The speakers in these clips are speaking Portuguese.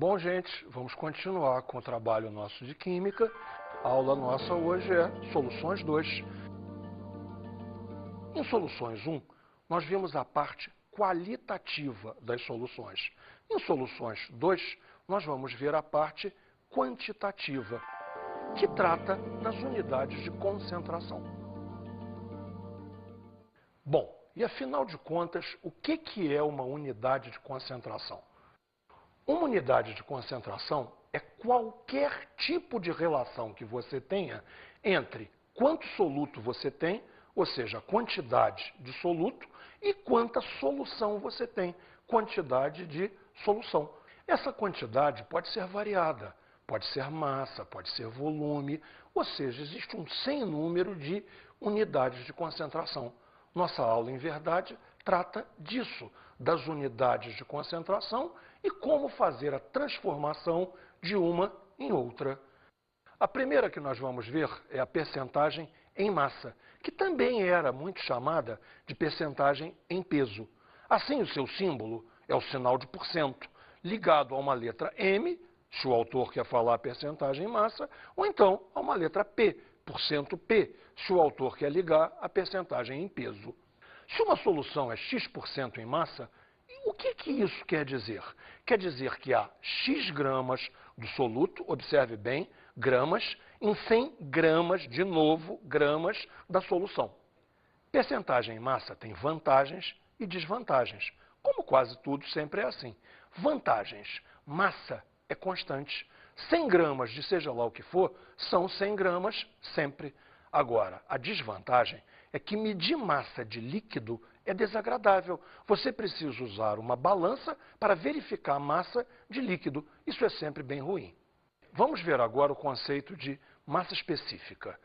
Bom, gente, vamos continuar com o trabalho nosso de Química. A aula nossa hoje é Soluções 2. Em Soluções 1, nós vimos a parte qualitativa das soluções. Em Soluções 2, nós vamos ver a parte quantitativa, que trata das unidades de concentração. Bom, e afinal de contas, o que é uma unidade de concentração? Uma unidade de concentração é qualquer tipo de relação que você tenha entre quanto soluto você tem, ou seja, a quantidade de soluto, e quanta solução você tem, quantidade de solução. Essa quantidade pode ser variada, pode ser massa, pode ser volume, ou seja, existe um sem número de unidades de concentração. Nossa aula, em verdade, trata disso, das unidades de concentração e como fazer a transformação de uma em outra. A primeira que nós vamos ver é a percentagem em massa, que também era muito chamada de percentagem em peso. Assim, o seu símbolo é o sinal de porcento, ligado a uma letra M, se o autor quer falar percentagem em massa, ou então a uma letra P, porcento P, se o autor quer ligar a percentagem em peso. Se uma solução é X% em massa, o que isso quer dizer? Quer dizer que há X gramas do soluto, observe bem, gramas, em 100 gramas, de novo, gramas da solução. Percentagem em massa tem vantagens e desvantagens. Como quase tudo sempre é assim. Vantagens. Massa é constante. 100 gramas de seja lá o que for, são 100 gramas sempre. Agora, a desvantagem é que medir massa de líquido é desagradável. Você precisa usar uma balança para verificar a massa de líquido. Isso é sempre bem ruim. Vamos ver agora o conceito de massa específica.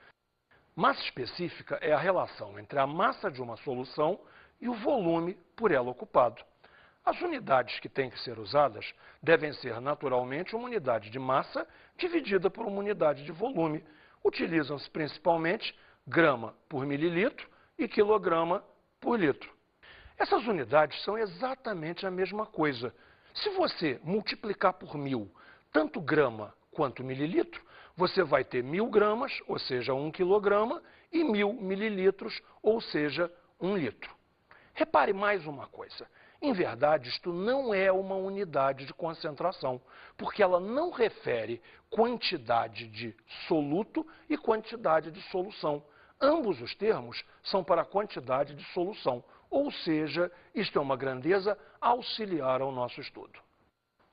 Massa específica é a relação entre a massa de uma solução e o volume por ela ocupado. As unidades que têm que ser usadas devem ser naturalmente uma unidade de massa dividida por uma unidade de volume. Utilizam-se principalmente grama por mililitro e quilograma por litro. Essas unidades são exatamente a mesma coisa. Se você multiplicar por 1000 tanto grama quanto mililitro, você vai ter 1000 gramas, ou seja, 1 quilograma, e 1000 mililitros, ou seja, 1 litro. Repare mais uma coisa. Em verdade, isto não é uma unidade de concentração, porque ela não refere quantidade de soluto e quantidade de solução. Ambos os termos são para a quantidade de solução, ou seja, isto é uma grandeza auxiliar ao nosso estudo.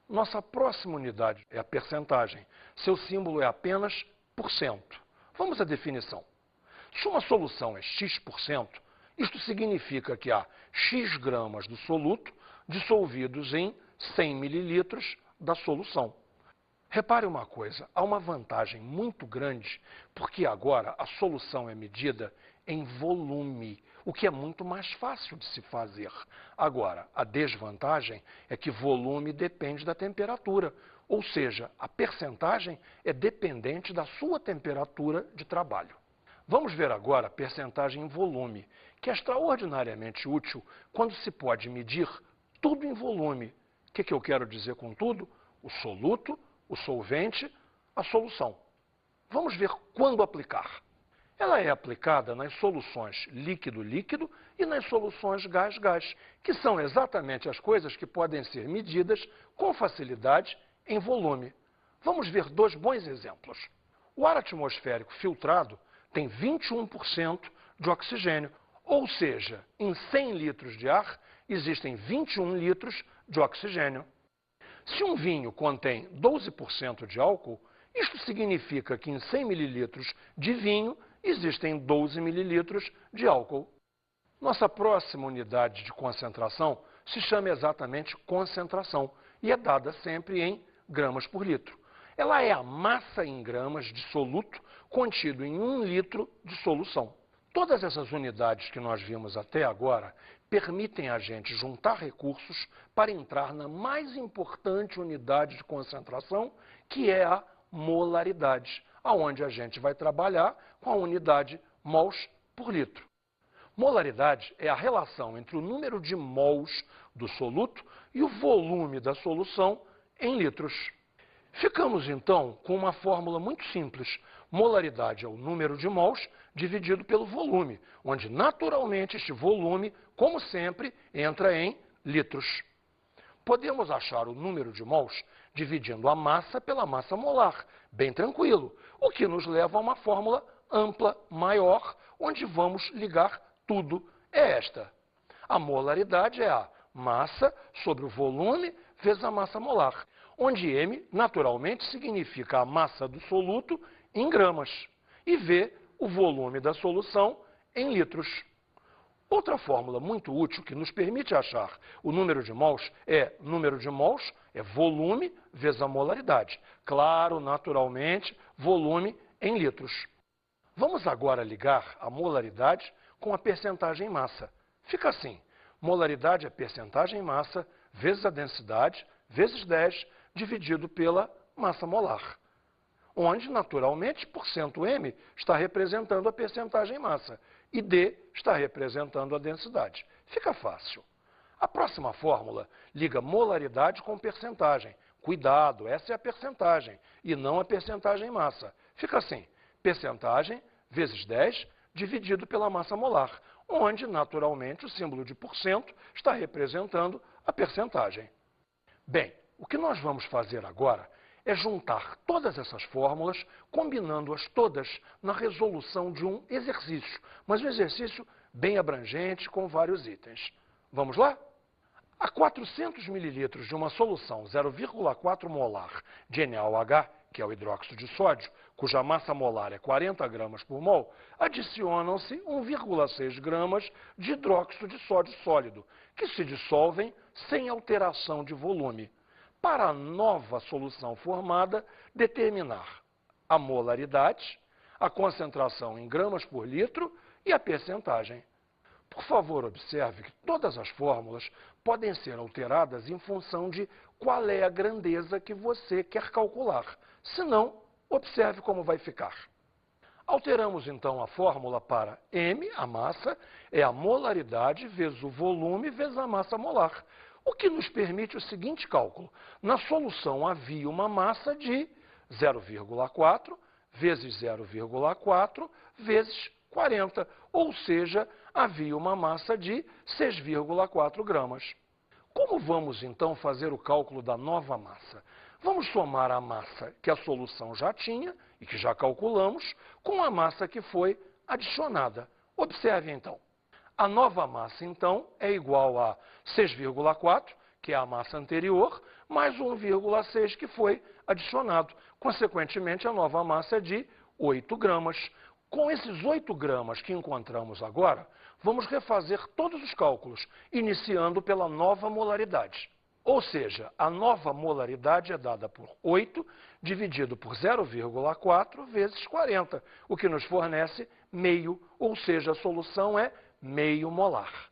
Nossa próxima unidade é a percentagem. Seu símbolo é apenas porcento. Vamos à definição. Se uma solução é X%, isto significa que há X gramas do soluto dissolvidos em 100 mililitros da solução. Repare uma coisa, há uma vantagem muito grande, porque agora a solução é medida em volume, o que é muito mais fácil de se fazer. Agora, a desvantagem é que volume depende da temperatura, ou seja, a percentagem é dependente da sua temperatura de trabalho. Vamos ver agora a percentagem em volume, que é extraordinariamente útil quando se pode medir tudo em volume. O que eu quero dizer com tudo? O soluto, o solvente, a solução. Vamos ver quando aplicar. Ela é aplicada nas soluções líquido-líquido e nas soluções gás-gás, que são exatamente as coisas que podem ser medidas com facilidade em volume. Vamos ver dois bons exemplos. O ar atmosférico filtrado tem 21% de oxigênio, ou seja, em 100 litros de ar existem 21 litros de oxigênio. Se um vinho contém 12% de álcool, isto significa que em 100 mililitros de vinho existem 12 mililitros de álcool. Nossa próxima unidade de concentração se chama exatamente concentração e é dada sempre em gramas por litro. Ela é a massa em gramas de soluto contido em 1 litro de solução. Todas essas unidades que nós vimos até agora permitem a gente juntar recursos para entrar na mais importante unidade de concentração, que é a molaridade, aonde a gente vai trabalhar com a unidade mols por litro. Molaridade é a relação entre o número de mols do soluto e o volume da solução em litros. Ficamos, então, com uma fórmula muito simples. Molaridade é o número de mols dividido pelo volume, onde, naturalmente, este volume, como sempre, entra em litros. Podemos achar o número de mols dividindo a massa pela massa molar, bem tranquilo, o que nos leva a uma fórmula ampla, maior, onde vamos ligar tudo. É esta. A molaridade é a massa sobre o volume vezes a massa molar, onde M, naturalmente, significa a massa do soluto em gramas e V, o volume da solução em litros. Outra fórmula muito útil que nos permite achar o número de mols é volume vezes a molaridade. Claro, naturalmente, volume em litros. Vamos agora ligar a molaridade com a percentagem massa. Fica assim, molaridade é percentagem massa vezes a densidade vezes 10 dividido pela massa molar, onde, naturalmente, %M está representando a percentagem massa e D está representando a densidade. Fica fácil. A próxima fórmula liga molaridade com percentagem. Cuidado, essa é a percentagem e não a percentagem massa. Fica assim, percentagem vezes 10 dividido pela massa molar, onde, naturalmente, o símbolo de porcento está representando a percentagem. Bem, o que nós vamos fazer agora é juntar todas essas fórmulas, combinando-as todas na resolução de um exercício, mas um exercício bem abrangente com vários itens. Vamos lá? A 400 ml de uma solução 0,4 molar de NaOH, que é o hidróxido de sódio, cuja massa molar é 40 gramas por mol, adicionam-se 1,6 gramas de hidróxido de sódio sólido, que se dissolvem sem alteração de volume. Para a nova solução formada, determinar a molaridade, a concentração em gramas por litro e a percentagem. Por favor, observe que todas as fórmulas podem ser alteradas em função de qual é a grandeza que você quer calcular. Se não, observe como vai ficar. Alteramos, então, a fórmula para M, a massa, é a molaridade vezes o volume vezes a massa molar, o que nos permite o seguinte cálculo. Na solução havia uma massa de 0,4 vezes 0,4 vezes 40, ou seja, havia uma massa de 6,4 gramas. Como vamos, então, fazer o cálculo da nova massa? Vamos somar a massa que a solução já tinha e que já calculamos com a massa que foi adicionada. Observe, então. A nova massa, então, é igual a 6,4, que é a massa anterior, mais 1,6 que foi adicionado. Consequentemente, a nova massa é de 8 gramas. Com esses 8 gramas que encontramos agora, vamos refazer todos os cálculos, iniciando pela nova molaridade. Ou seja, a nova molaridade é dada por 8 dividido por 0,4 vezes 40, o que nos fornece meio, ou seja, a solução é meio molar.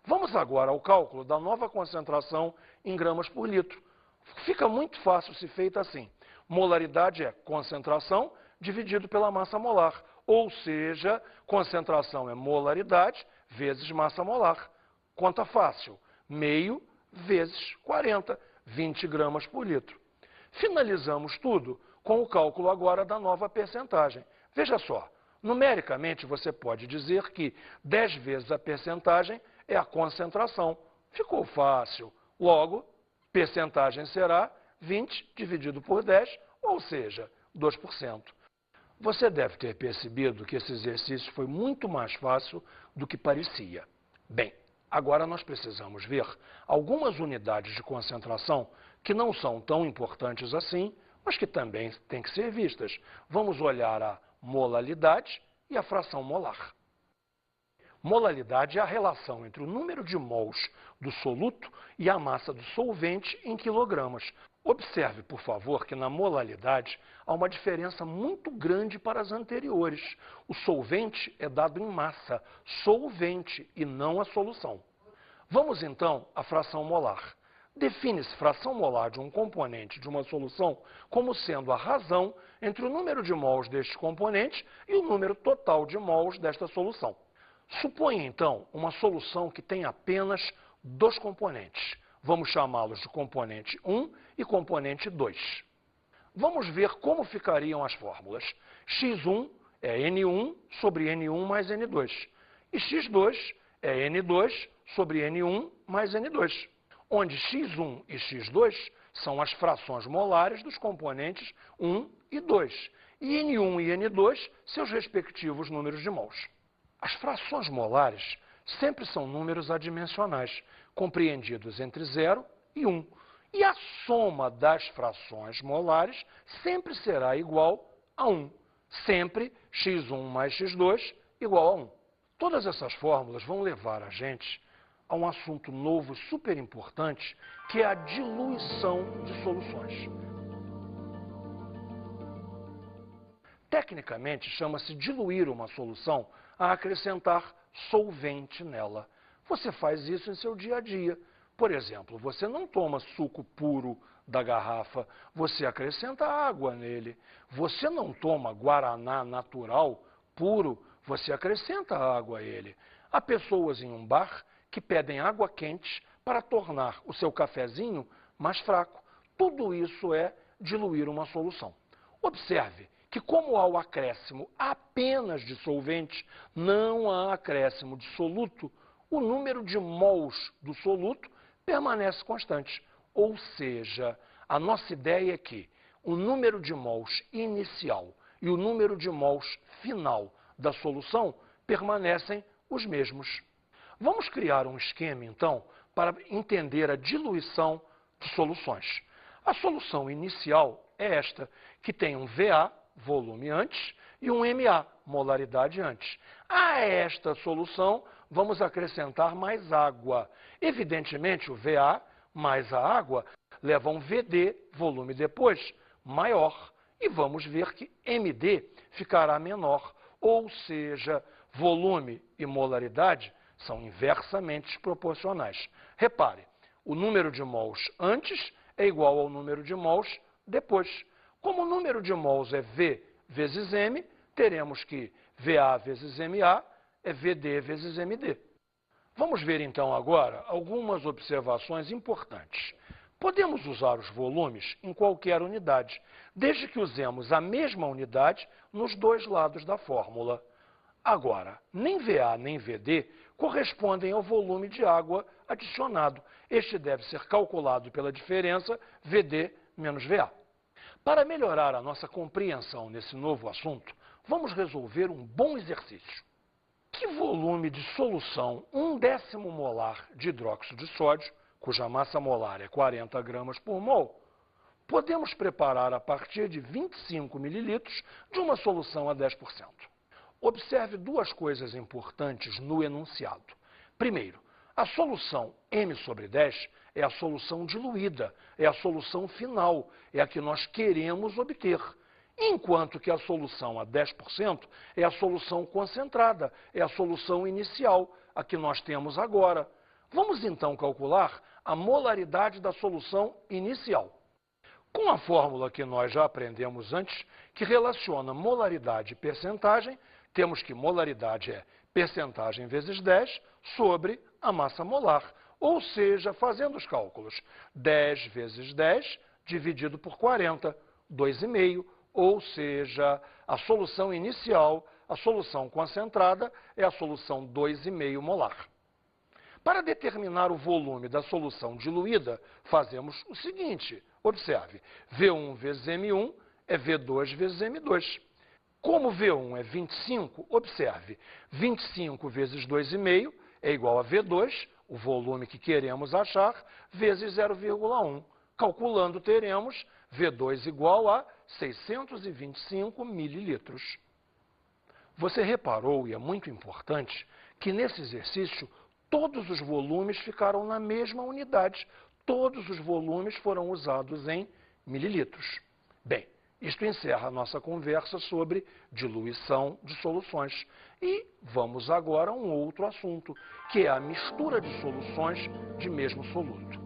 Vamos agora ao cálculo da nova concentração em gramas por litro. Fica muito fácil se feita assim. Molaridade é concentração dividido pela massa molar, ou seja, concentração é molaridade vezes massa molar. Conta fácil, meio vezes 40, 20 gramas por litro. Finalizamos tudo com o cálculo agora da nova percentagem. Veja só, numericamente você pode dizer que 10 vezes a percentagem é a concentração. Ficou fácil. Logo, percentagem será 20 dividido por 10, ou seja, 2%. Você deve ter percebido que esse exercício foi muito mais fácil do que parecia. Bem, agora nós precisamos ver algumas unidades de concentração que não são tão importantes assim, mas que também têm que ser vistas. Vamos olhar a molaridade e a fração molar. Molaridade é a relação entre o número de mols do soluto e a massa do solvente em quilogramas. Observe, por favor, que na molaridade há uma diferença muito grande para as anteriores. O solvente é dado em massa, solvente, e não a solução. Vamos, então, à fração molar. Define-se fração molar de um componente de uma solução como sendo a razão entre o número de mols deste componente e o número total de mols desta solução. Suponha, então, uma solução que tem apenas dois componentes. Vamos chamá-los de componente 1 e componente 2. Vamos ver como ficariam as fórmulas. x1 é N1 sobre N1 mais N2. E x2 é N2 sobre N1 mais N2, onde x1 e x2 são as frações molares dos componentes 1 e 2, e N1 e N2 seus respectivos números de mols. As frações molares sempre são números adimensionais, compreendidos entre 0 e 1. E a soma das frações molares sempre será igual a 1. Sempre x1 mais x2 igual a 1. Todas essas fórmulas vão levar a gente a um assunto novo super importante, que é a diluição de soluções. Tecnicamente, chama-se diluir uma solução a acrescentar solvente nela. Você faz isso em seu dia a dia. Por exemplo, você não toma suco puro da garrafa, você acrescenta água nele. Você não toma guaraná natural puro, você acrescenta água a ele. Há pessoas em um bar que pedem água quente para tornar o seu cafezinho mais fraco. Tudo isso é diluir uma solução. Observe que, como há o acréscimo apenas de solvente, não há acréscimo de soluto, o número de mols do soluto permanece constante. Ou seja, a nossa ideia é que o número de mols inicial e o número de mols final da solução permanecem os mesmos. Vamos criar um esquema, então, para entender a diluição de soluções. A solução inicial é esta, que tem um VA, volume antes, e um MA, molaridade antes. A esta solução, vamos acrescentar mais água. Evidentemente, o VA mais a água leva a um VD, volume depois, maior. E vamos ver que MD ficará menor, ou seja, volume e molaridade são inversamente proporcionais. Repare, o número de mols antes é igual ao número de mols depois. Como o número de mols é V vezes M, teremos que VA vezes MA é VD vezes MD. Vamos ver então agora algumas observações importantes. Podemos usar os volumes em qualquer unidade, desde que usemos a mesma unidade nos dois lados da fórmula. Agora, nem VA nem VD correspondem ao volume de água adicionado. Este deve ser calculado pela diferença VD menos VA. Para melhorar a nossa compreensão nesse novo assunto, vamos resolver um bom exercício. Que volume de solução 1/10 molar de hidróxido de sódio, cuja massa molar é 40 gramas por mol, podemos preparar a partir de 25 mililitros de uma solução a 10%? Observe duas coisas importantes no enunciado. Primeiro, a solução M sobre 10 é a solução diluída, é a solução final, é a que nós queremos obter. Enquanto que a solução a 10% é a solução concentrada, é a solução inicial, a que nós temos agora. Vamos então calcular a molaridade da solução inicial. Com a fórmula que nós já aprendemos antes, que relaciona molaridade e percentagem, temos que molaridade é percentagem vezes 10 sobre a massa molar. Ou seja, fazendo os cálculos, 10 vezes 10 dividido por 40, 2,5. Ou seja, a solução inicial, a solução concentrada, é a solução 2,5 molar. Para determinar o volume da solução diluída, fazemos o seguinte. Observe, V1 vezes M1 é V2 vezes M2. Como V1 é 25, observe, 25 vezes 2,5 é igual a V2, o volume que queremos achar, vezes 0,1. Calculando, teremos V2 igual a 625 mililitros. Você reparou, e é muito importante, que nesse exercício todos os volumes ficaram na mesma unidade. Todos os volumes foram usados em mililitros. Bem, isto encerra a nossa conversa sobre diluição de soluções. E vamos agora a um outro assunto, que é a mistura de soluções de mesmo soluto.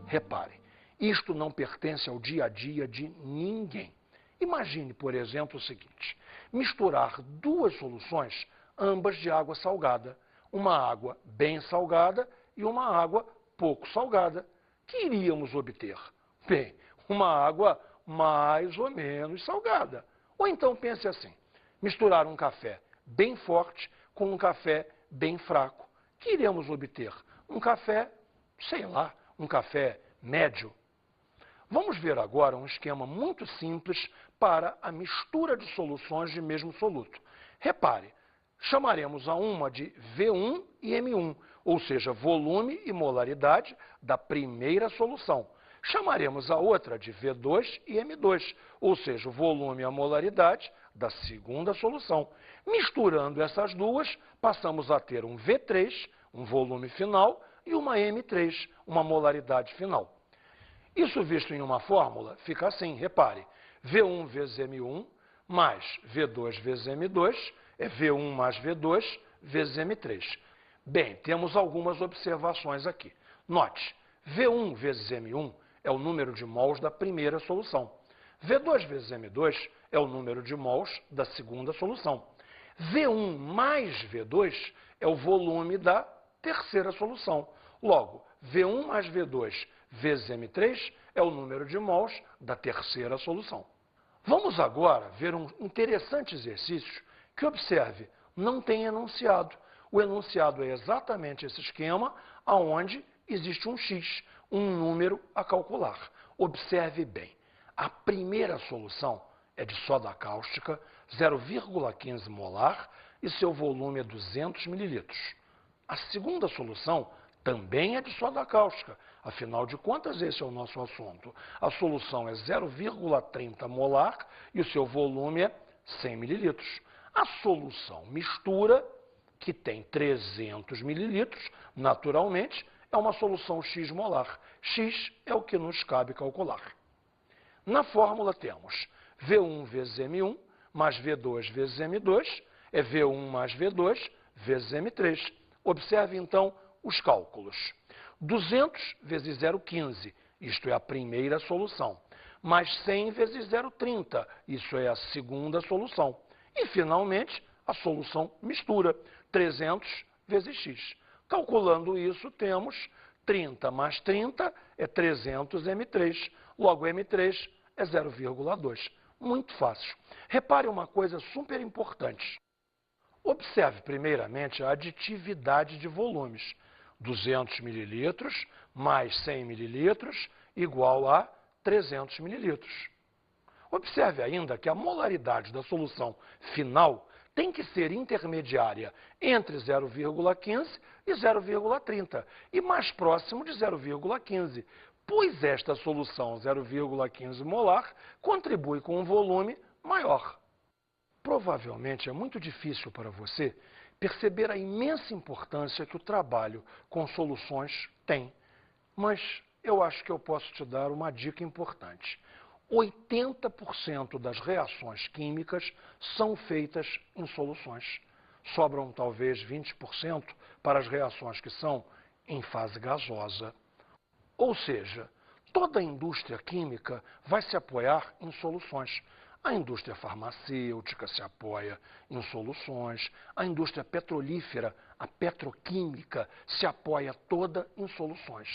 Repare, isto não pertence ao dia a dia de ninguém. Imagine, por exemplo, o seguinte: misturar duas soluções, ambas de água salgada. Uma água bem salgada e uma água pouco salgada. que iríamos obter? Bem, uma água mais ou menos salgada. Ou então pense assim, misturar um café bem forte com um café bem fraco. Que iremos obter? Um café, sei lá, um café médio. Vamos ver agora um esquema muito simples para a mistura de soluções de mesmo soluto. Repare, chamaremos a uma de V1 e M1, ou seja, volume e molaridade da primeira solução. Chamaremos a outra de V2 e M2, ou seja, o volume e a molaridade da segunda solução. Misturando essas duas, passamos a ter um V3, um volume final, e uma M3, uma molaridade final. Isso visto em uma fórmula fica assim, repare, V1 vezes M1 mais V2 vezes M2 é V1 mais V2 vezes M3. Bem, temos algumas observações aqui. Note, V1 vezes M1 é o número de mols da primeira solução. V2 vezes M2 é o número de mols da segunda solução. V1 mais V2 é o volume da terceira solução. Logo, V1 mais V2 vezes M3 é o número de mols da terceira solução. Vamos agora ver um interessante exercício que, observe, não tem enunciado. O enunciado é exatamente esse esquema onde existe um X, um número a calcular. Observe bem, a primeira solução é de soda cáustica, 0,15 molar, e seu volume é 200 mililitros. A segunda solução também é de soda cáustica, afinal de contas esse é o nosso assunto. A solução é 0,30 molar e o seu volume é 100 mililitros. A solução mistura, que tem 300 mililitros, naturalmente, é uma solução X molar. X é o que nos cabe calcular. Na fórmula temos V1 vezes M1 mais V2 vezes M2 é V1 mais V2 vezes M3. Observe, então, os cálculos. 200 vezes 0,15, isto é a primeira solução, mais 100 vezes 0,30, isso é a segunda solução. E, finalmente, a solução mistura, 300 vezes x. Calculando isso, temos 30 mais 30 é 300 M3, logo M3 é 0,2. Muito fácil. Repare uma coisa super importante. Observe, primeiramente, a aditividade de volumes. 200 mililitros mais 100 mililitros igual a 300 mililitros. Observe ainda que a molaridade da solução final tem que ser intermediária entre 0,15 e 0,30 e mais próximo de 0,15, pois esta solução 0,15 molar contribui com um volume maior. Provavelmente é muito difícil para você perceber a imensa importância que o trabalho com soluções tem. Mas eu acho que eu posso te dar uma dica importante. 80% das reações químicas são feitas em soluções. Sobram talvez 20% para as reações que são em fase gasosa. Ou seja, toda a indústria química vai se apoiar em soluções. A indústria farmacêutica se apoia em soluções, a indústria petrolífera, a petroquímica, se apoia toda em soluções.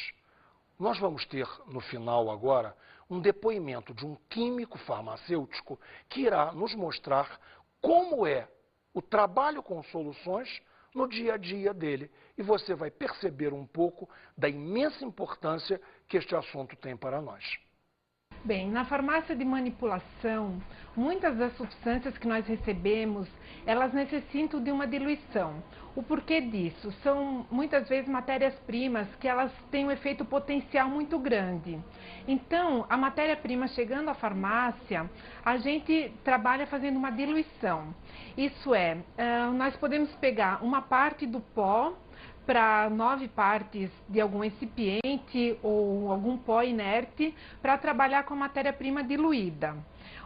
Nós vamos ter, no final agora, um depoimento de um químico farmacêutico que irá nos mostrar como é o trabalho com soluções no dia a dia dele. E você vai perceber um pouco da imensa importância que este assunto tem para nós. Bem, na farmácia de manipulação, muitas das substâncias que nós recebemos, elas necessitam de uma diluição. O porquê disso? São muitas vezes matérias-primas que elas têm um efeito potencial muito grande. Então, a matéria-prima chegando à farmácia, a gente trabalha fazendo uma diluição. Isso é, nós podemos pegar uma parte do pó para 9 partes de algum excipiente ou algum pó inerte para trabalhar com a matéria-prima diluída.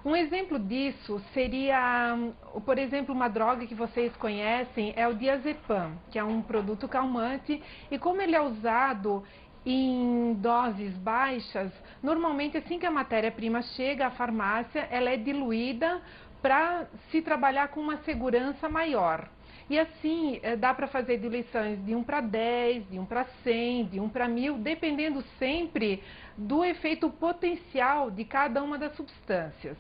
Um exemplo disso seria, por exemplo, uma droga que vocês conhecem é o diazepam, que é um produto calmante, e como ele é usado em doses baixas, normalmente assim que a matéria-prima chega à farmácia, ela é diluída para se trabalhar com uma segurança maior. E assim, dá para fazer diluições de 1 para 10, de 1 para 100, de 1 para 1000, dependendo sempre do efeito potencial de cada uma das substâncias.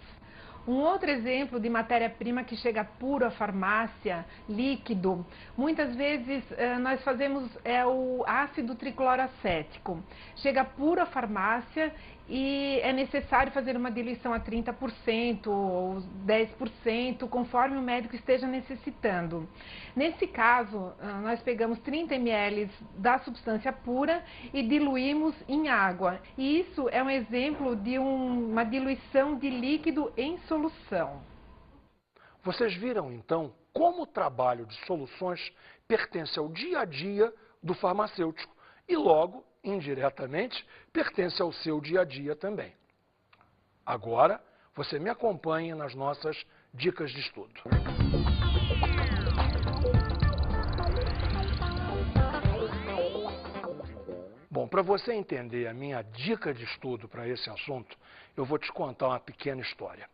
Um outro exemplo de matéria-prima que chega puro à farmácia, líquido, muitas vezes nós fazemos o ácido tricloroacético. Chega puro à farmácia e é necessário fazer uma diluição a 30% ou 10%, conforme o médico esteja necessitando. Nesse caso, nós pegamos 30 ml da substância pura e diluímos em água. E isso é um exemplo de uma diluição de líquido em solução. Vocês viram, então, como o trabalho de soluções pertence ao dia a dia do farmacêutico e, logo, indiretamente, pertence ao seu dia a dia também. Agora, você me acompanha nas nossas dicas de estudo. Bom, para você entender a minha dica de estudo para esse assunto, eu vou te contar uma pequena história.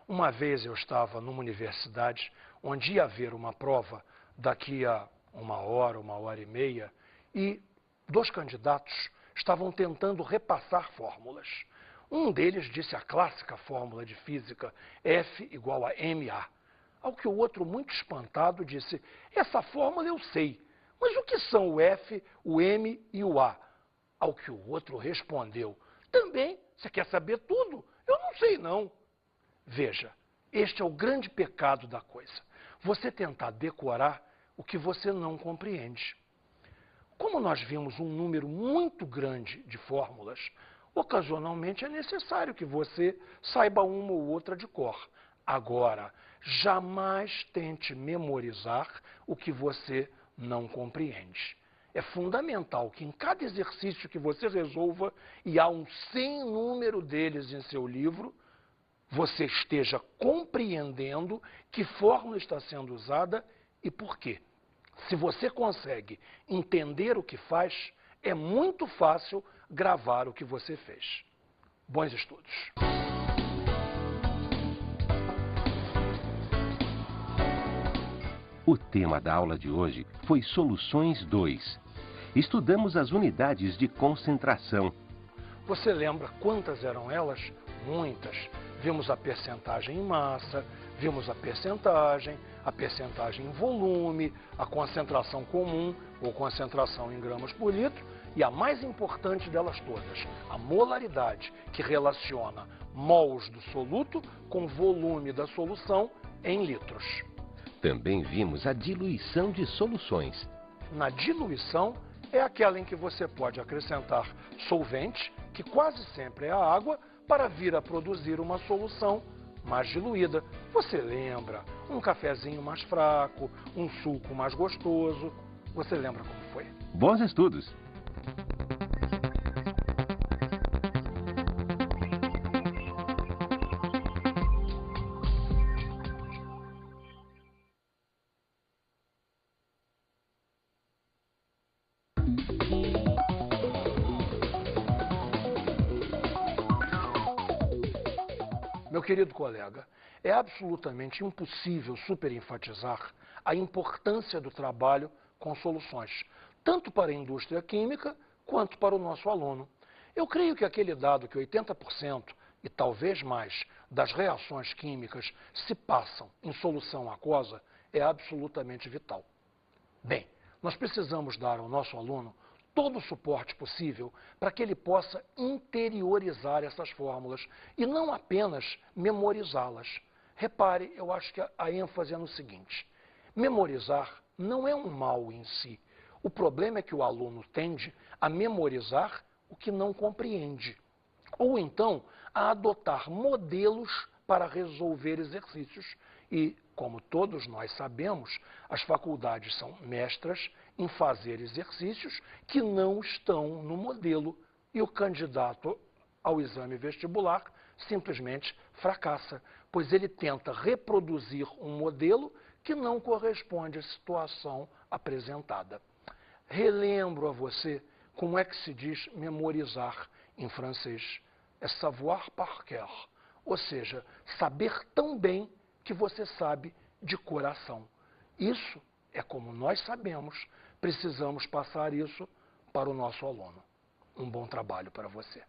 Uma vez eu estava numa universidade onde ia haver uma prova daqui a 1 hora e meia, e 2 candidatos estavam tentando repassar fórmulas. Um deles disse a clássica fórmula de física F igual a ma. Ao que o outro, muito espantado, disse: essa fórmula eu sei, mas o que são o F, o M e o A? Ao que o outro respondeu: também, você quer saber tudo? Eu não sei não. Veja, este é o grande pecado da coisa. Você tentar decorar o que você não compreende. Como nós vimos um número muito grande de fórmulas, ocasionalmente é necessário que você saiba uma ou outra de cor. Agora, jamais tente memorizar o que você não compreende. É fundamental que em cada exercício que você resolva, e há um sem número deles em seu livro, você esteja compreendendo que fórmula está sendo usada e por quê. Se você consegue entender o que faz, é muito fácil gravar o que você fez. Bons estudos! O tema da aula de hoje foi Soluções 2. Estudamos as unidades de concentração. Você lembra quantas eram elas? Muitas. Vimos a percentagem em massa, vimos a percentagem em volume, a concentração comum ou concentração em gramas por litro e a mais importante delas todas, a molaridade, que relaciona mols do soluto com volume da solução em litros. Também vimos a diluição de soluções. Na diluição é aquela em que você pode acrescentar solvente, que quase sempre é a água, para vir a produzir uma solução mais diluída. Você lembra? Um cafezinho mais fraco, um suco mais gostoso. Você lembra como foi? Bons estudos! Meu querido colega, é absolutamente impossível superenfatizar a importância do trabalho com soluções, tanto para a indústria química quanto para o nosso aluno. Eu creio que aquele dado que 80% e talvez mais das reações químicas se passam em solução aquosa é absolutamente vital. Bem, nós precisamos dar ao nosso aluno todo o suporte possível para que ele possa interiorizar essas fórmulas e não apenas memorizá-las. Repare, eu acho que a ênfase é no seguinte: memorizar não é um mal em si. O problema é que o aluno tende a memorizar o que não compreende, ou então a adotar modelos para resolver exercícios. E, como todos nós sabemos, as faculdades são mestras em fazer exercícios que não estão no modelo e o candidato ao exame vestibular simplesmente fracassa, pois ele tenta reproduzir um modelo que não corresponde à situação apresentada. Relembro a você como é que se diz memorizar em francês. É savoir par cœur, ou seja, saber tão bem que você sabe de coração. Isso é como nós sabemos, precisamos passar isso para o nosso aluno. Um bom trabalho para você.